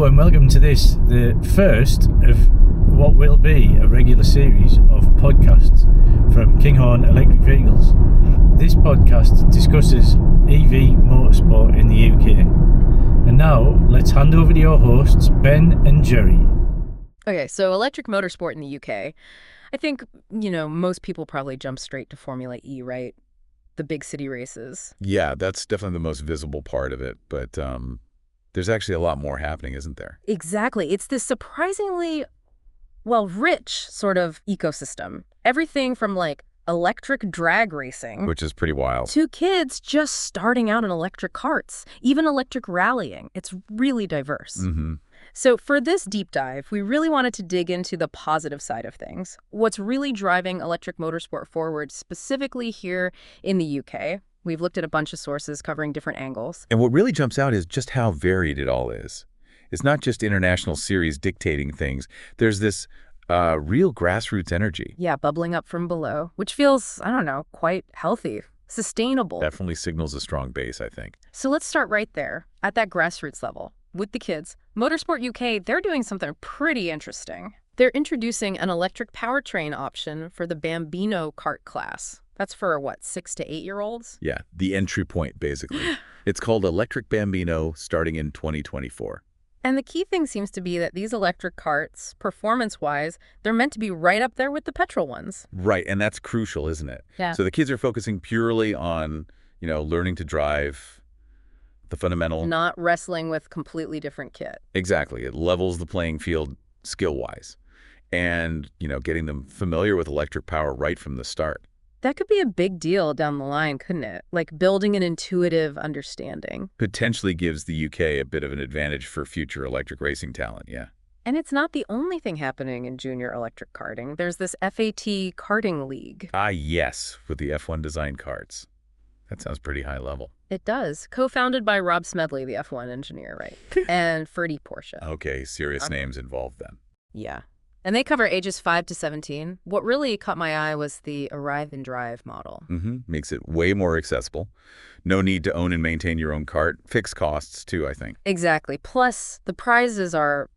and welcome to this, the first of what will be a regular series of podcasts from Kinghorn Electric Vehicles. This podcast discusses EV motorsport in the UK. And now, let's hand over to your hosts, Ben and Jerry. Okay, so electric motorsport in the UK. I think, most people probably jump straight to Formula E, right? The big city races. Yeah, that's definitely the most visible part of it, but there's actually a lot more happening, isn't there? Exactly. It's this surprisingly, rich sort of ecosystem. Everything from, electric drag racing. Which is pretty wild. To kids just starting out in electric karts, even electric rallying. It's really diverse. Mm-hmm. So for this deep dive, we really wanted to dig into the positive side of things. What's really driving electric motorsport forward, specifically here in the UK. We've looked at a bunch of sources covering different angles. And what really jumps out is just how varied it all is. It's not just international series dictating things. There's this real grassroots energy. Yeah, bubbling up from below, which feels, quite healthy, sustainable. Definitely signals a strong base, I think. So let's start right there, at that grassroots level. With the kids, Motorsport UK, they're doing something pretty interesting. They're introducing an electric powertrain option for the Bambino kart class. That's for, 6 to 8-year-olds? Yeah, the entry point, basically. It's called Electric Bambino starting in 2024. And the key thing seems to be that these electric karts, performance-wise, they're meant to be right up there with the petrol ones. Right, and that's crucial, isn't it? Yeah. So the kids are focusing purely on, learning to drive, the fundamental. Not wrestling with completely different kit. Exactly. It levels the playing field skill-wise. And, getting them familiar with electric power right from the start. That could be a big deal down the line, couldn't it? Like building an intuitive understanding. Potentially gives the UK a bit of an advantage for future electric racing talent, yeah. And it's not the only thing happening in junior electric karting. There's this FAT karting league. Ah, yes, with the F1 design karts. That sounds pretty high level. It does. Co-founded by Rob Smedley, the F1 engineer, right? And Ferdy Porsche. Okay, serious names involved then. Yeah. And they cover ages 5 to 17. What really caught my eye was the arrive and drive model. Mm-hmm. Makes it way more accessible. No need to own and maintain your own kart. Fixed costs, too, I think. Exactly. Plus, the prizes are,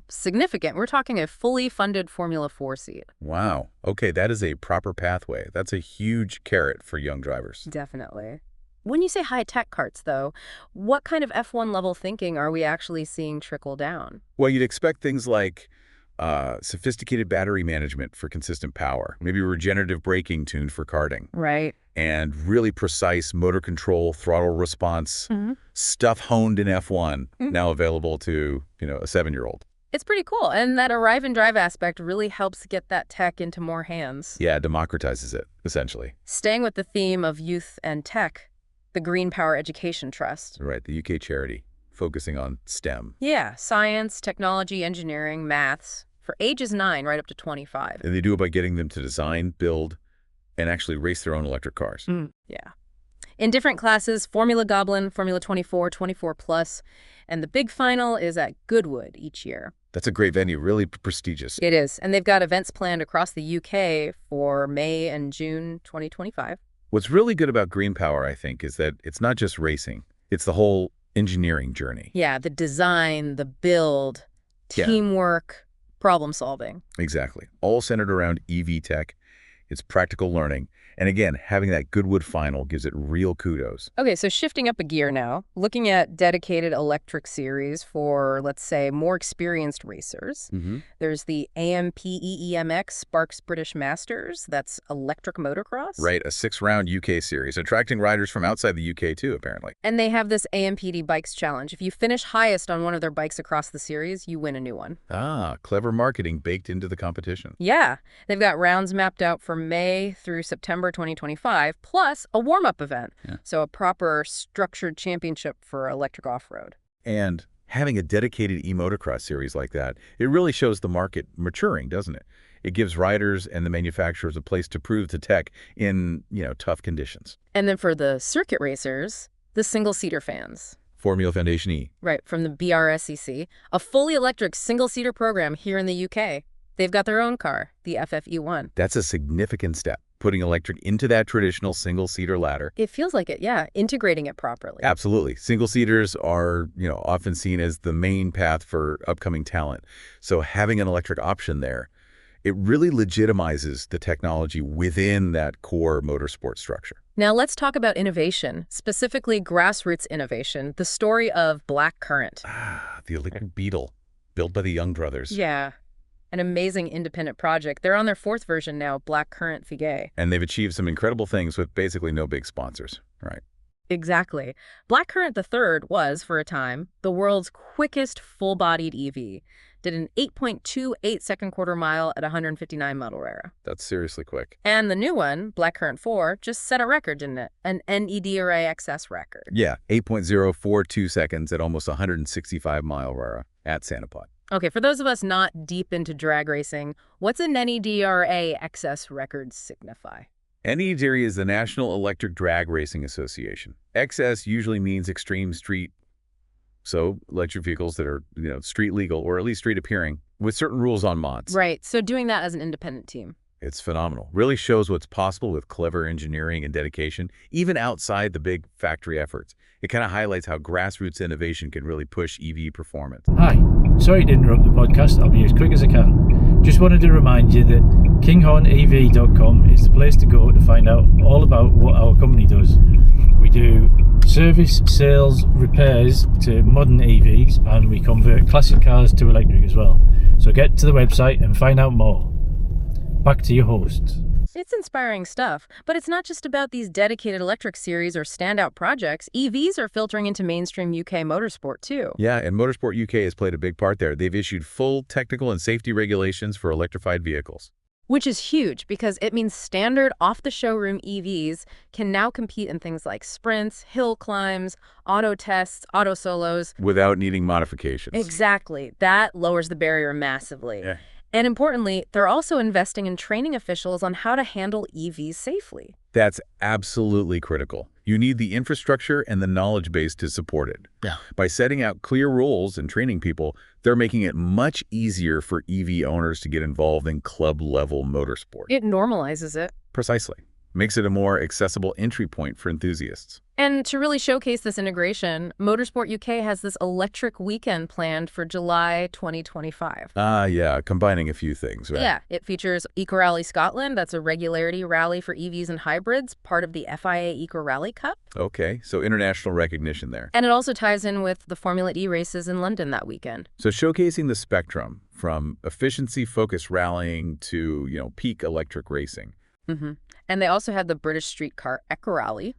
significant. We're talking a fully funded Formula 4 seat. Wow. Okay, that is a proper pathway. That's a huge carrot for young drivers. Definitely. When you say high-tech karts, though, what kind of F1 level thinking are we actually seeing trickle down? Well, you'd expect things like sophisticated battery management for consistent power, maybe regenerative braking tuned for karting. Right. And really precise motor control, throttle response, stuff honed in F1, now available to, a 7-year-old. It's pretty cool. And that arrive and drive aspect really helps get that tech into more hands. Yeah, democratizes it, essentially. Staying with the theme of youth and tech, the Green Power Education Trust. Right, the UK charity, focusing on STEM. Yeah, science, technology, engineering, maths, for ages 9 right up to 25. And they do it by getting them to design, build, and actually race their own electric cars. Yeah. In different classes, Formula Goblin, Formula 24, 24 Plus, and the big final is at Goodwood each year. That's a great venue, really prestigious. It is, and they've got events planned across the UK for May and June 2025. What's really good about Green Power, I think, is that it's not just racing. It's the whole engineering journey. Yeah, the design, the build, teamwork, problem solving. Exactly. All centered around EV tech. It's practical learning. And again, having that Goodwood final gives it real kudos. Okay, so shifting up a gear now, looking at dedicated electric series for, let's say, more experienced racers. There's the AMP-EEMX Sparks British Masters. That's electric motocross. Right, a 6-round UK series, attracting riders from outside the UK too, apparently. And they have this AMPD Bikes Challenge. If you finish highest on one of their bikes across the series, you win a new one. Ah, clever marketing baked into the competition. Yeah, they've got rounds mapped out for May through September 2025, plus a warm-up event. So a proper structured championship for electric off-road. And having a dedicated e-motocross series like that, it really shows the market maturing, doesn't it? It gives riders and the manufacturers a place to prove the tech in, tough conditions. And then for the circuit racers, the single-seater fans. Formula Foundation E. Right, from the BRSCC, a fully electric single-seater program here in the UK. They've got their own car, the FFE1. That's a significant step. putting electric into that traditional single-seater ladder. It feels like it, yeah, integrating it properly. Absolutely. Single-seaters are, often seen as the main path for upcoming talent. So having an electric option there, it really legitimizes the technology within that core motorsport structure. Now let's talk about innovation, specifically grassroots innovation, the story of Black Current. The electric Beetle, built by the Young brothers. Yeah, an amazing independent project. They're on their 4th version now, Black Current Figay. And they've achieved some incredible things with basically no big sponsors, right? Exactly. Black Current III was, for a time, the world's quickest full-bodied EV. Did an 8.28 second quarter mile at 159 mph. That's seriously quick. And the new one, Black Current 4, just set a record, didn't it? An NEDRA XS record. Yeah, 8.042 seconds at almost 165 mph at Santa Pod. Okay, for those of us not deep into drag racing, what's an NEDRA XS record signify? NEDRA is the National Electric Drag Racing Association. XS usually means extreme street, so electric vehicles that are, street legal or at least street appearing with certain rules on mods. Right, so doing that as an independent team. It's phenomenal. Really shows what's possible with clever engineering and dedication, even outside the big factory efforts. It kind of highlights how grassroots innovation can really push EV performance. Hi, sorry to interrupt the podcast, I'll be as quick as I can. Just wanted to remind you that kinghornev.com is the place to go to find out all about what our company does. We do service, sales, repairs to modern EVs, and we convert classic cars to electric as well. So get to the website and find out more. Back to your host. It's inspiring stuff, but it's not just about these dedicated electric series or standout projects. EVs are filtering into mainstream UK motorsport too. Yeah, and Motorsport UK has played a big part there. They've issued full technical and safety regulations for electrified vehicles. Which is huge because it means standard off-the-showroom EVs can now compete in things like sprints, hill climbs, auto tests, auto solos. Without needing modifications. Exactly. That lowers the barrier massively. Yeah. And importantly, they're also investing in training officials on how to handle EVs safely. That's absolutely critical. You need the infrastructure and the knowledge base to support it. Yeah. By setting out clear rules and training people, they're making it much easier for EV owners to get involved in club-level motorsport. It normalizes it. Precisely. Makes it a more accessible entry point for enthusiasts. And to really showcase this integration, Motorsport UK has this electric weekend planned for July 2025. Yeah, combining a few things, right? Yeah, it features Eco Rally Scotland. That's a regularity rally for EVs and hybrids, part of the FIA Eco Rally Cup. Okay, so international recognition there. And it also ties in with the Formula E races in London that weekend. So showcasing the spectrum from efficiency-focused rallying to, peak electric racing. Mm-hmm. And they also had the British streetcar Eco Rally,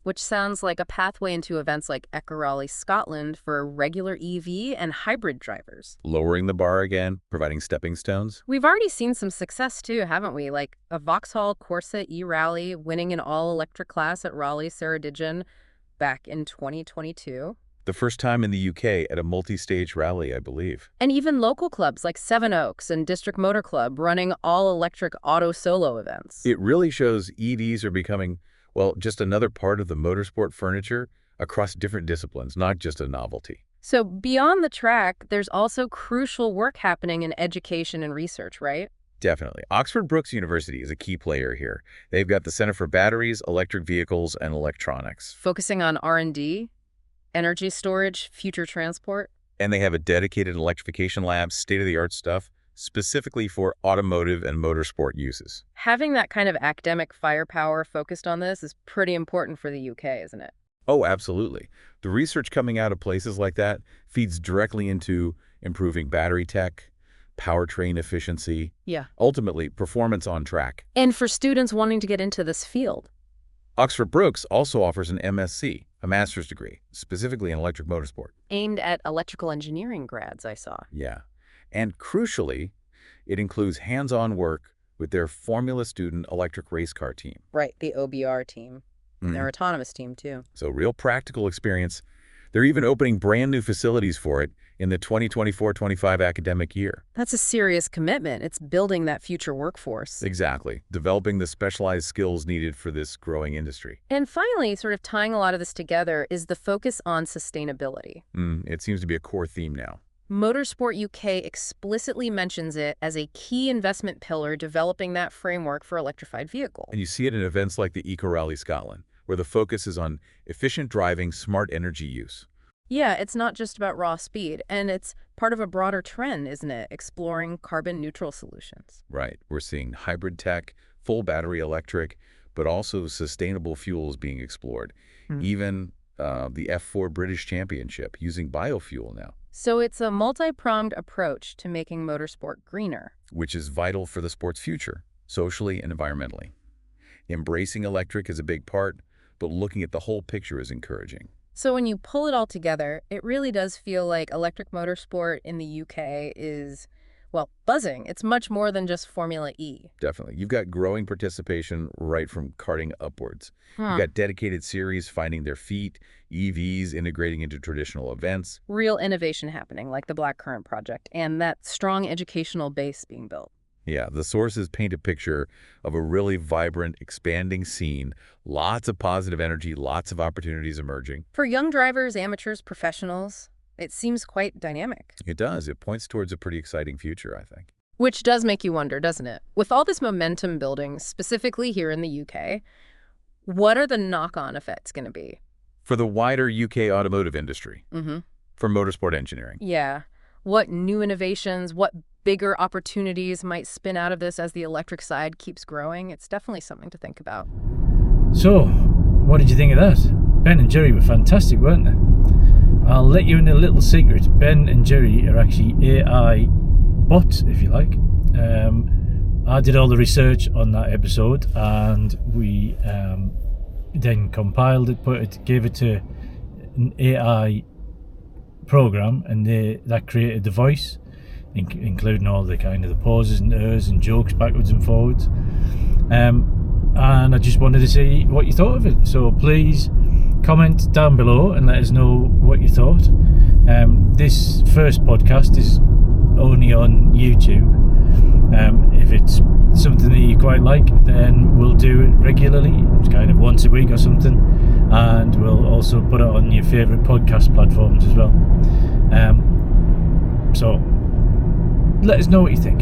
which sounds like a pathway into events like Eco Rally Scotland for regular EV and hybrid drivers. Lowering the bar again, providing stepping stones. We've already seen some success too, haven't we? Like a Vauxhall Corsa E-Rally winning an all-electric class at Raleigh Ceredigion back in 2022. The first time in the UK at a multi-stage rally, I believe. And even local clubs like Seven Oaks and District Motor Club running all-electric auto solo events. It really shows EVs are becoming, well, just another part of the motorsport furniture across different disciplines, not just a novelty. So beyond the track, there's also crucial work happening in education and research, right? Definitely. Oxford Brookes University is a key player here. They've got the Center for Batteries, Electric Vehicles, and Electronics. Focusing on R&D, energy storage, future transport. And they have a dedicated electrification lab, state-of-the-art stuff, specifically for automotive and motorsport uses. Having that kind of academic firepower focused on this is pretty important for the UK, isn't it? Oh, absolutely. The research coming out of places like that feeds directly into improving battery tech, powertrain efficiency, ultimately performance on track. And for students wanting to get into this field. Oxford Brookes also offers an MSc, a master's degree, specifically in electric motorsport. Aimed at electrical engineering grads, I saw. Yeah. And crucially, it includes hands-on work with their Formula Student electric race car team. Right, the OBR team. Their autonomous team, too. So real practical experience. They're even opening brand new facilities for it in the 2024-25 academic year. That's a serious commitment. It's building that future workforce. Exactly. Developing the specialized skills needed for this growing industry. And finally, sort of tying a lot of this together is the focus on sustainability. It seems to be a core theme now. Motorsport UK explicitly mentions it as a key investment pillar developing that framework for electrified vehicles. And you see it in events like the Eco Rally Scotland, where the focus is on efficient driving, smart energy use. Yeah, it's not just about raw speed, and it's part of a broader trend, isn't it? Exploring carbon-neutral solutions. Right. We're seeing hybrid tech, full battery electric, but also sustainable fuels being explored. Even the F4 British Championship using biofuel now, So it's a multi-pronged approach to making motorsport greener. which is vital for the sport's future, socially and environmentally. Embracing electric is a big part, but looking at the whole picture is encouraging. So when you pull it all together, it really does feel like electric motorsport in the UK is, well, buzzing. It's much more than just Formula E. Definitely. You've got growing participation right from karting upwards. You've got dedicated series finding their feet, EVs integrating into traditional events. Real innovation happening, like the Blackcurrant project, and that strong educational base being built. Yeah, the sources paint a picture of a really vibrant, expanding scene, lots of positive energy, lots of opportunities emerging. For young drivers, amateurs, professionals, it seems quite dynamic. It does. It points towards a pretty exciting future, I think. Which does make you wonder, doesn't it? With all this momentum building, specifically here in the UK, what are the knock-on effects going to be? For the wider UK automotive industry, for motorsport engineering. Yeah. What new innovations, what bigger opportunities might spin out of this as the electric side keeps growing? It's definitely something to think about. So, what did you think of that? Ben and Jerry were fantastic, weren't they? I'll let you in a little secret. Ben and Jerry are actually AI bots, if you like. I did all the research on that episode, and we then compiled it, gave it to an AI program, and that created the voice, including all the kind of the pauses and ers and jokes backwards and forwards. And I just wanted to see what you thought of it. So please comment down below and let us know what you thought. This first podcast is only on YouTube. If it's something that you quite like, then we'll do it regularly. It's kind of once a week or something. And we'll also put it on your favourite podcast platforms as well. So let us know what you think.